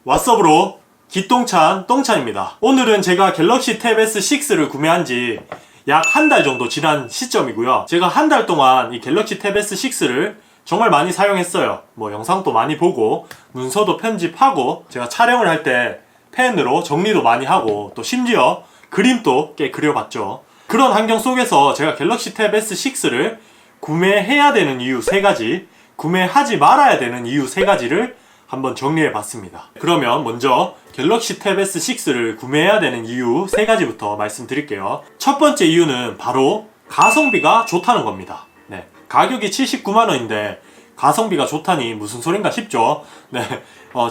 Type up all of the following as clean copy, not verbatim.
왓썹으로 기똥찬 똥찬입니다. 오늘은 제가 갤럭시 탭 S6를 구매한 지 약 한 달 정도 지난 시점이고요. 제가 한 달 동안 이 갤럭시 탭 S6를 정말 많이 사용했어요. 뭐 영상도 많이 보고 문서도 편집하고 제가 촬영을 할 때 펜으로 정리도 많이 하고 또 심지어 그림도 꽤 그려봤죠. 그런 환경 속에서 제가 갤럭시 탭 S6를 구매해야 되는 이유 3가지, 구매하지 말아야 되는 이유 3가지를 한번 정리해 봤습니다. 그러면 먼저 갤럭시 탭 S6를 구매해야 되는 이유 3가지부터 말씀드릴게요. 첫 번째 이유는 바로 가성비가 좋다는 겁니다. 네, 가격이 79만원인데 가성비가 좋다니 무슨 소린가 싶죠. 네,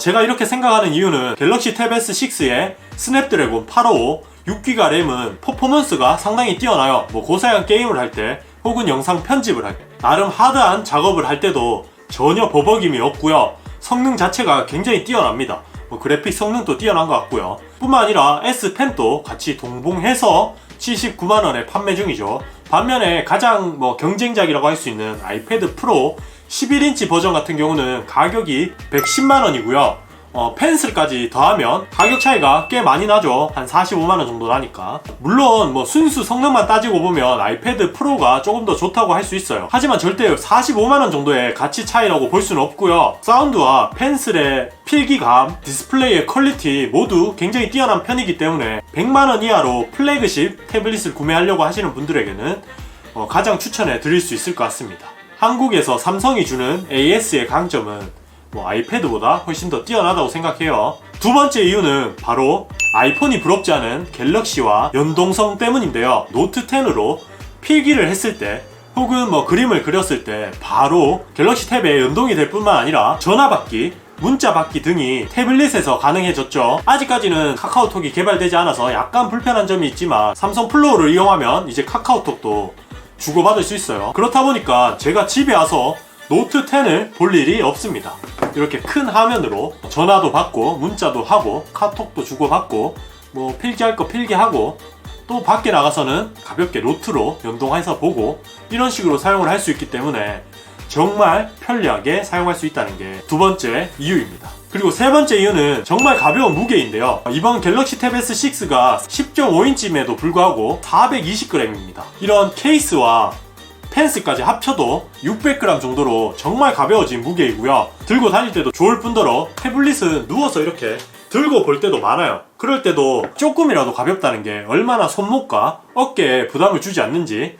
제가 이렇게 생각하는 이유는 갤럭시 탭 S6의 스냅드래곤 855 6기가 램은 퍼포먼스가 상당히 뛰어나요. 뭐 고사양 게임을 할 때 혹은 영상 편집을 할 때 나름 하드한 작업을 할 때도 전혀 버벅임이 없고요. 성능 자체가 굉장히 뛰어납니다. 뭐 그래픽 성능도 뛰어난 것 같고요. 뿐만 아니라 S펜도 같이 동봉해서 79만원에 판매 중이죠. 반면에 가장 경쟁작이라고 할 수 있는 아이패드 프로 11인치 버전 같은 경우는 가격이 110만원이고요. 펜슬까지 더하면 가격 차이가 꽤 많이 나죠. 한 45만원 정도 나니까. 물론 순수 성능만 따지고 보면 아이패드 프로가 조금 더 좋다고 할 수 있어요. 하지만 절대 45만원 정도의 가치 차이라고 볼 수는 없고요. 사운드와 펜슬의 필기감, 디스플레이의 퀄리티 모두 굉장히 뛰어난 편이기 때문에 100만원 이하로 플래그십 태블릿을 구매하려고 하시는 분들에게는 가장 추천해 드릴 수 있을 것 같습니다. 한국에서 삼성이 주는 AS의 강점은 아이패드보다 훨씬 더 뛰어나다고 생각해요. 두 번째 이유는 바로 아이폰이 부럽지 않은 갤럭시와 연동성 때문인데요. 노트 10으로 필기를 했을 때 혹은 그림을 그렸을 때 바로 갤럭시 탭에 연동이 될 뿐만 아니라 전화 받기, 문자 받기 등이 태블릿에서 가능해졌죠. 아직까지는 카카오톡이 개발되지 않아서 약간 불편한 점이 있지만 삼성 플로우를 이용하면 이제 카카오톡도 주고받을 수 있어요. 그렇다 보니까 제가 집에 와서 노트 10을 볼 일이 없습니다. 이렇게 큰 화면으로 전화도 받고 문자도 하고 카톡도 주고받고 필기할 거 필기하고 또 밖에 나가서는 가볍게 노트로 연동해서 보고 이런 식으로 사용을 할 수 있기 때문에 정말 편리하게 사용할 수 있다는 게 두 번째 이유입니다. 그리고 세 번째 이유는 정말 가벼운 무게인데요. 이번 갤럭시 탭 S6가 10.5인치임에도 불구하고 420g입니다. 이런 케이스와 펜스까지 합쳐도 600g 정도로 정말 가벼워진 무게이고요. 들고 다닐 때도 좋을 뿐더러 태블릿은 누워서 이렇게 들고 볼 때도 많아요. 그럴 때도 조금이라도 가볍다는 게 얼마나 손목과 어깨에 부담을 주지 않는지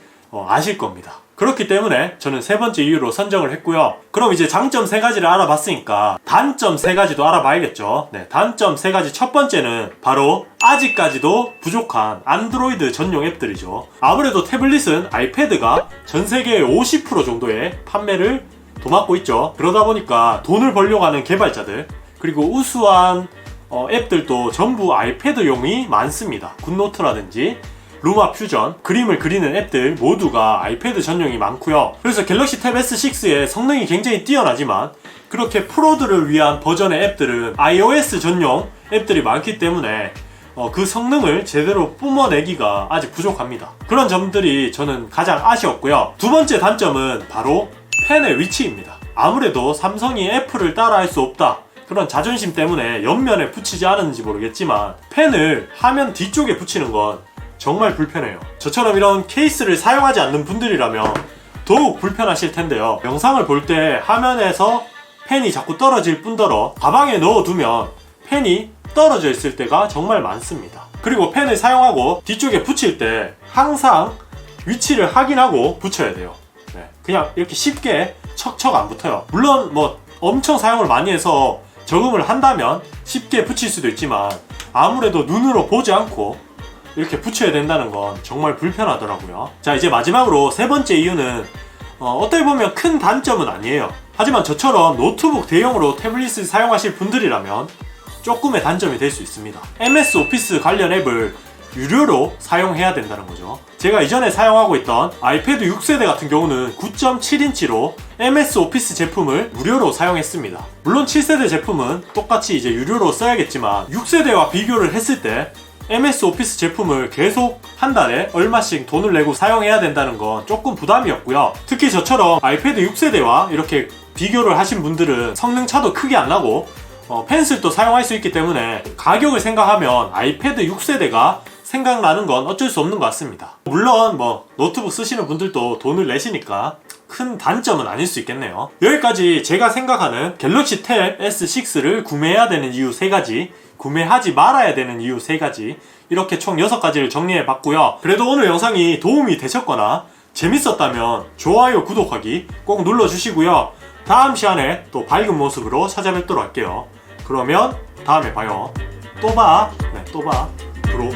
아실 겁니다. 그렇기 때문에 저는 세 번째 이유로 선정을 했고요. 그럼 이제 장점 3가지를 알아봤으니까 단점 3가지도 알아봐야겠죠. 네, 단점 3가지. 첫 번째는 바로 아직까지도 부족한 안드로이드 전용 앱들이죠. 아무래도 태블릿은 아이패드가 전 세계의 50% 정도의 판매를 도맡고 있죠. 그러다 보니까 돈을 벌려고 하는 개발자들 그리고 우수한 앱들도 전부 아이패드용이 많습니다. 굿노트라든지 루마 퓨전, 그림을 그리는 앱들 모두가 아이패드 전용이 많고요. 그래서 갤럭시 탭 S6의 성능이 굉장히 뛰어나지만 그렇게 프로들을 위한 버전의 앱들은 iOS 전용 앱들이 많기 때문에 그 성능을 제대로 뿜어내기가 아직 부족합니다. 그런 점들이 저는 가장 아쉬웠고요. 두 번째 단점은 바로 펜의 위치입니다. 아무래도 삼성이 애플을 따라할 수 없다, 그런 자존심 때문에 옆면에 붙이지 않았는지 모르겠지만 펜을 화면 뒤쪽에 붙이는 건 정말 불편해요. 저처럼 이런 케이스를 사용하지 않는 분들이라면 더욱 불편하실 텐데요. 영상을 볼 때 화면에서 펜이 자꾸 떨어질 뿐더러 가방에 넣어두면 펜이 떨어져 있을 때가 정말 많습니다. 그리고 펜을 사용하고 뒤쪽에 붙일 때 항상 위치를 확인하고 붙여야 돼요. 네, 그냥 이렇게 쉽게 척척 안 붙어요. 물론 엄청 사용을 많이 해서 적응을 한다면 쉽게 붙일 수도 있지만 아무래도 눈으로 보지 않고 이렇게 붙여야 된다는 건 정말 불편하더라고요. 자, 이제 마지막으로 세 번째 이유는 어떻게 보면 큰 단점은 아니에요. 하지만 저처럼 노트북 대용으로 태블릿을 사용하실 분들이라면 조금의 단점이 될 수 있습니다. MS 오피스 관련 앱을 유료로 사용해야 된다는 거죠. 제가 이전에 사용하고 있던 아이패드 6세대 같은 경우는 9.7인치로 MS 오피스 제품을 무료로 사용했습니다. 물론 7세대 제품은 똑같이 이제 유료로 써야겠지만 6세대와 비교를 했을 때 MS 오피스 제품을 계속 한 달에 얼마씩 돈을 내고 사용해야 된다는 건 조금 부담이었고요. 특히 저처럼 아이패드 6세대와 이렇게 비교를 하신 분들은 성능 차도 크게 안 나고 펜슬도 사용할 수 있기 때문에 가격을 생각하면 아이패드 6세대가 생각나는 건 어쩔 수 없는 것 같습니다. 물론 노트북 쓰시는 분들도 돈을 내시니까 큰 단점은 아닐 수 있겠네요. 여기까지 제가 생각하는 갤럭시 탭 S6를 구매해야 되는 이유 3가지, 구매하지 말아야 되는 이유 3가지, 이렇게 총 6가지를 정리해 봤고요. 그래도 오늘 영상이 도움이 되셨거나 재밌었다면 좋아요, 구독하기 꼭 눌러주시고요. 다음 시간에 또 밝은 모습으로 찾아뵙도록 할게요. 그러면 다음에 봐요. 또 봐. 또 봐. 브로.